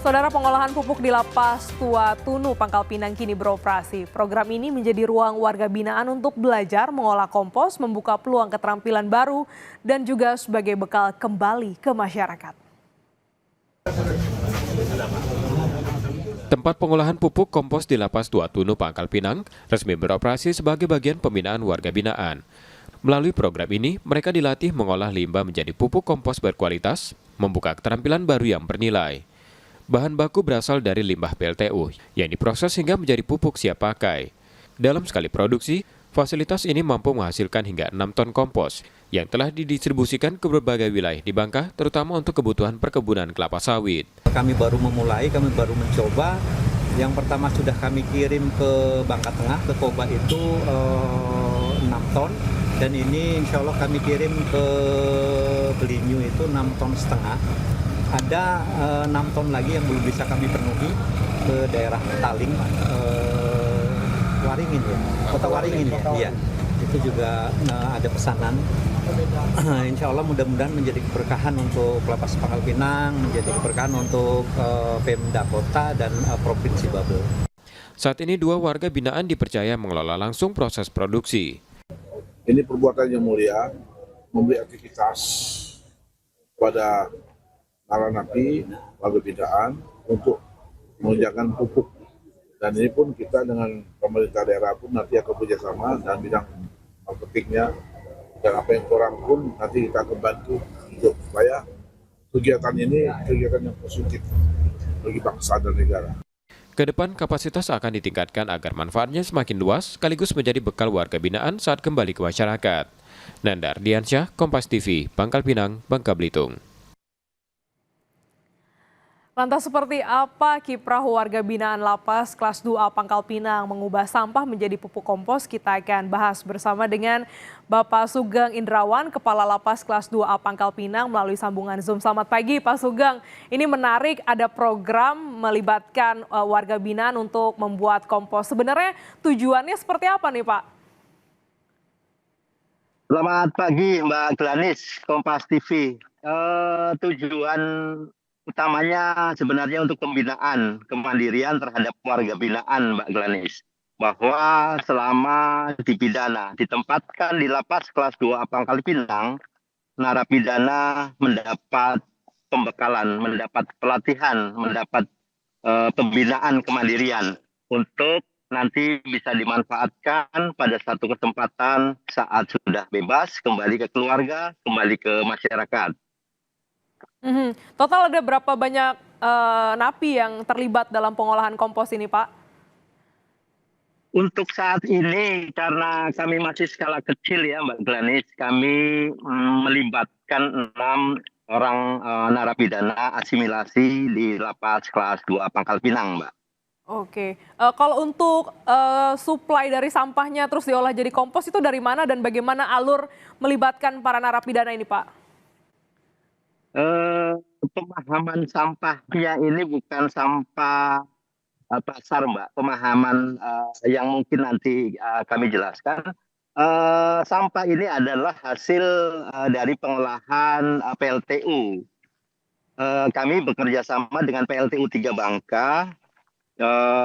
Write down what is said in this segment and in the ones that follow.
Saudara, pengolahan pupuk di Lapas Tua Tunu, Pangkal Pinang kini beroperasi. Program ini menjadi ruang warga binaan untuk belajar mengolah kompos, membuka peluang keterampilan baru, dan juga sebagai bekal kembali ke masyarakat. Tempat pengolahan pupuk kompos di Lapas Tua Tunu, Pangkal Pinang resmi beroperasi sebagai bagian pembinaan warga binaan. Melalui program ini, mereka dilatih mengolah limbah menjadi pupuk kompos berkualitas, membuka keterampilan baru yang bernilai. Bahan baku berasal dari limbah PLTU yang diproses hingga menjadi pupuk siap pakai. Dalam sekali produksi, fasilitas ini mampu menghasilkan hingga 6 ton kompos yang telah didistribusikan ke berbagai wilayah di Bangka, terutama untuk kebutuhan perkebunan kelapa sawit. Kami baru memulai, kami baru mencoba. Yang pertama sudah kami kirim ke Bangka Tengah, ke Koba itu 6 ton. Dan ini insya Allah kami kirim ke Belinyu itu 6 ton setengah. Ada 6 ton lagi yang belum bisa kami penuhi ke daerah Taling, Waringin ya, Kota Waringin ya. Iya. Itu juga ada pesanan. Insya Allah mudah-mudahan menjadi keberkahan untuk Lapas Pangkal Pinang, menjadi keberkahan untuk Pemda Kota dan Provinsi Babel. Saat ini 2 warga binaan dipercaya mengelola langsung proses produksi. Ini perbuatan yang mulia, memberi aktivitas pada napi warga binaan untuk mengerjakan pupuk, dan ini pun kita dengan pemerintah daerah pun nanti akan bekerjasama dan bidang marketingnya dan apa yang kurang pun nanti kita akan bantu untuk supaya kegiatan ini kegiatan yang positif bagi bangsa dan negara. Kedepan kapasitas akan ditingkatkan agar manfaatnya semakin luas sekaligus menjadi bekal warga binaan saat kembali ke masyarakat. Nandar Diansyah, Kompas TV, Pangkal Pinang, Bangka Belitung. Lantas seperti apa kiprah warga binaan Lapas Kelas 2A Pangkal Pinang mengubah sampah menjadi pupuk kompos? Kita akan bahas bersama dengan Bapak Sugeng Indrawan, Kepala Lapas Kelas 2A Pangkal Pinang melalui sambungan Zoom. Selamat pagi Pak Sugeng. Ini menarik, ada program melibatkan warga binaan untuk membuat kompos. Sebenarnya tujuannya seperti apa nih Pak? Selamat pagi Mbak Glanis, Kompas TV. Tujuan utamanya sebenarnya untuk pembinaan kemandirian terhadap warga binaan, Mbak Glanis. Bahwa selama dipidana, ditempatkan di Lapas Kelas 2A Pangkal Pinang, narapidana mendapat pembekalan, mendapat pelatihan, mendapat pembinaan kemandirian untuk nanti bisa dimanfaatkan pada satu kesempatan saat sudah bebas, kembali ke keluarga, kembali ke masyarakat. Total ada berapa banyak napi yang terlibat dalam pengolahan kompos ini, Pak? Untuk saat ini, karena kami masih skala kecil ya Mbak Glanis, kami melibatkan 6 orang narapidana asimilasi di Lapas Kelas 2 Pangkal Pinang, Mbak. Oke, kalau untuk suplai dari sampahnya terus diolah jadi kompos itu dari mana dan bagaimana alur melibatkan para narapidana ini, Pak? Pemahaman sampahnya ini bukan sampah pasar, Mbak. Pemahaman yang mungkin nanti kami jelaskan. Sampah ini adalah hasil dari pengolahan PLTU. Kami bekerja sama dengan PLTU 3 Bangka,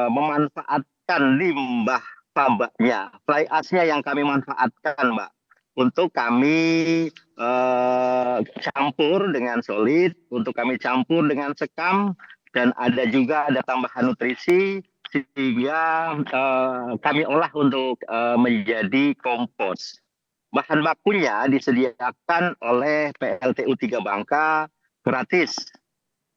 memanfaatkan limbah fabaknya, fly ash-nya yang kami manfaatkan, Mbak, untuk kami campur dengan solid, untuk kami campur dengan sekam, dan ada tambahan nutrisi sehingga kami olah untuk menjadi kompos. Bahan bakunya disediakan oleh PLTU 3 Bangka gratis.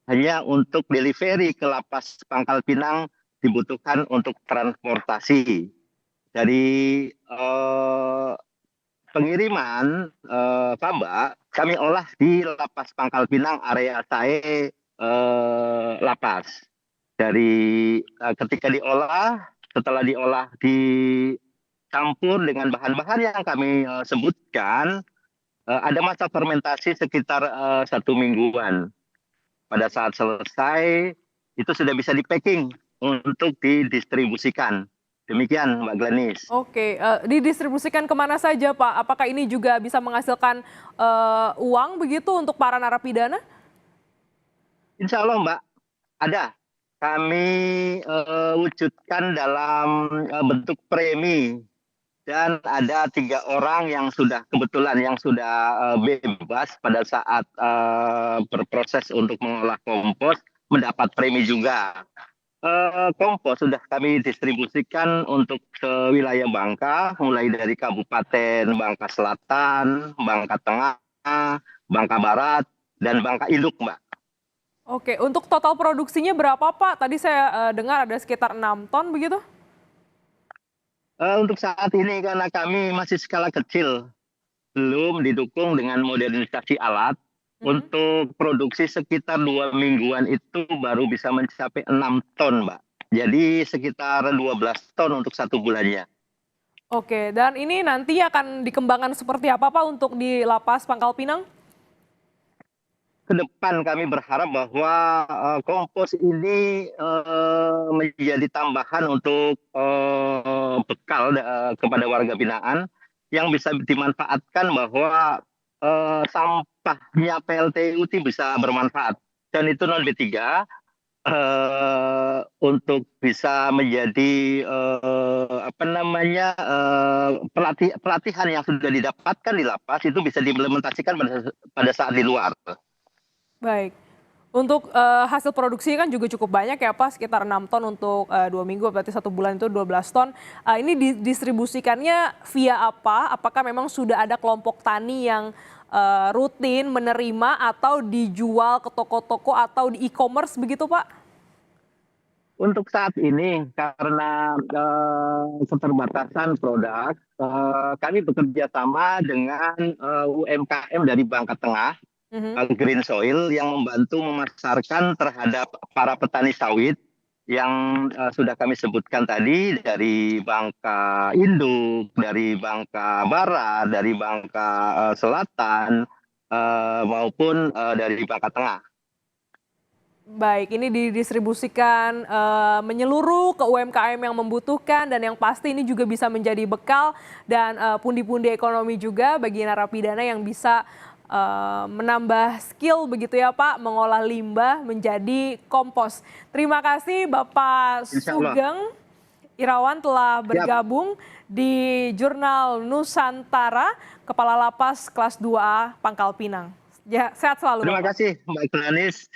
Hanya untuk delivery ke Lapas Pangkal Pinang dibutuhkan untuk transportasi. Dari pengiriman fabak kami olah di Lapas Pangkal Pinang area SAE Lapas. Dari ketika diolah, setelah diolah dicampur dengan bahan-bahan yang kami sebutkan, ada masa fermentasi sekitar 1 mingguan. Pada saat selesai, itu sudah bisa di-packing untuk didistribusikan. Demikian, Mbak Glanis. Oke, didistribusikan kemana saja, Pak? Apakah ini juga bisa menghasilkan uang begitu untuk para narapidana? Insya Allah, Mbak. Ada. Kami wujudkan dalam bentuk premi dan ada 3 orang yang sudah kebetulan yang sudah bebas pada saat berproses untuk mengolah kompos mendapat premi juga. Kompos sudah kami distribusikan untuk ke wilayah Bangka, mulai dari Kabupaten Bangka Selatan, Bangka Tengah, Bangka Barat, dan Bangka Induk, Mbak. Oke, untuk total produksinya berapa Pak? Tadi saya dengar ada sekitar 6 ton begitu? Untuk saat ini karena kami masih skala kecil, belum didukung dengan modernisasi alat. Untuk produksi sekitar 2 mingguan itu baru bisa mencapai 6 ton, Mbak. Jadi sekitar 12 ton untuk 1 bulannya. Oke, dan ini nanti akan dikembangkan seperti apa Pak untuk di Lapas Pangkal Pinang? Ke depan kami berharap bahwa kompos ini menjadi tambahan untuk bekal kepada warga binaan yang bisa dimanfaatkan bahwa sampahnya PLTU itu bisa bermanfaat dan itu non B3 untuk bisa menjadi pelatihan yang sudah didapatkan di lapas itu bisa diimplementasikan pada saat di luar. Baik. Untuk hasil produksi kan juga cukup banyak ya Pak, sekitar 6 ton untuk 2 minggu, berarti 1 bulan itu 12 ton. Ini didistribusikannya via apa? Apakah memang sudah ada kelompok tani yang rutin menerima atau dijual ke toko-toko atau di e-commerce begitu Pak? Untuk saat ini karena keterbatasan produk, kami bekerja sama dengan UMKM dari Bangka Tengah, Green Soil yang membantu memasarkan terhadap para petani sawit yang sudah kami sebutkan tadi dari Bangka Induk, dari Bangka Barat, dari Bangka Selatan maupun dari Bangka Tengah. Baik, ini didistribusikan menyeluruh ke UMKM yang membutuhkan dan yang pasti ini juga bisa menjadi bekal dan pundi-pundi ekonomi juga bagi narapidana yang bisa menambah skill begitu ya Pak, mengolah limbah menjadi kompos. Terima kasih Bapak Sugeng Irawan telah bergabung di Jurnal Nusantara, Kepala Lapas Kelas 2A Pangkal Pinang. Ya, sehat selalu Terima Bapak. kasih Mbak Gladys.